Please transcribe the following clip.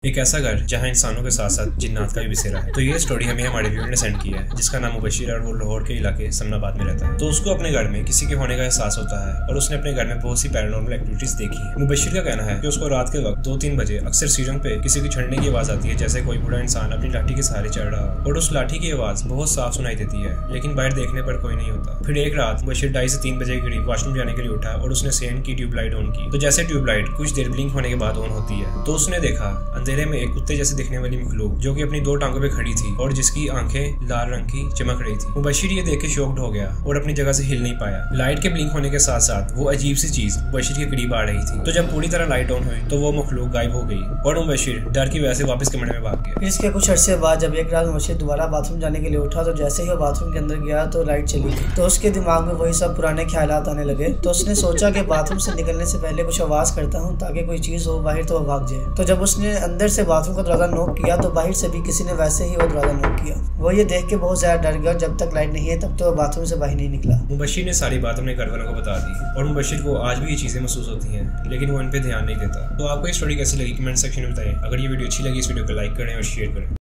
एक ऐसा घर जहां इंसानों के साथ साथ जिन्नात का भी बसेरा है। तो ये स्टोरी हमें हमारे व्यूअर ने सेंड किया है, जिसका नाम मुबशिर और वो लाहौर के इलाके समनाबाद में रहता है। तो उसको अपने घर में किसी के होने का एहसास होता है और उसने अपने घर में बहुत सी पैरानॉर्मल एक्टिविटीज देखी है। मुबशिर का कहना है कि उसको रात के वक्त 2-3 बजे अक्सर सीढ़ियों पे किसी की छड़ने की आवाज आती है, जैसे कोई बूढ़ा इंसान अपनी लाठी के सहारे चढ़ रहा हो, और उस लाठी की आवाज बहुत साफ सुनाई देती है, लेकिन बाहर देखने पर कोई नहीं होता। फिर एक रात मुबशिर 2:30 से 3 बजे के करीब वॉशरूम जाने के लिए उठा और उसने सेन की ट्यूबलाइट ऑन की। तो जैसे ट्यूबलाइट कुछ देर ब्लिंक होने के बाद ऑन होती है तो उसने देखा अंधेरे में एक कुत्ते जैसे दिखने वाली मखलूक जो कि अपनी 2 टांगों पे खड़ी थी और जिसकी आंखें लाल रंग की चमक रही थी। मुबशिर ये देख के शॉक्ड हो गया और अपनी जगह से हिल नहीं पाया। लाइट के ब्लिंक होने के साथ साथ वो अजीब सी चीज मुबशिर के करीब आ रही थी। तो जब पूरी तरह लाइट ऑन हुई तो वो मखलूक गायब हो गई और मुबशिर डर की वजह से वापस कमरे में भाग गया। इसके कुछ अरसे बाद जब एक रात मुबशिर दोबारा बाथरूम जाने के लिए उठा तो जैसे ही वो बाथरूम के अंदर गया तो लाइट चली गई। तो उसके दिमाग में वही सब पुराने ख्यालात आने लगे। तो उसने सोचा कि बाथरूम से निकलने से पहले कुछ आवाज करता हूँ ताकि कोई चीज हो बाहर तो वो भाग जाए। तो जब उसने अंदर से बाथरूम का दरवाजा नॉक किया तो बाहर से भी किसी ने वैसे ही वो दरवाजा नॉक किया। वो ये देख के बहुत ज्यादा डर गया और जब तक लाइट नहीं है तब तो वो बाथरूम से बाहर नहीं निकला। मुबशिर ने सारी बात अपने घर वालों को बता दी और मुबशिर को आज भी ये चीजें महसूस होती हैं, लेकिन वो इन पे ध्यान नहीं देता। तो आपको ये स्टोरी कैसी लगी कमेंट सेक्शन में बताएं। अगर ये वीडियो अच्छी लगी इस वीडियो को लाइक करें और शेयर करें।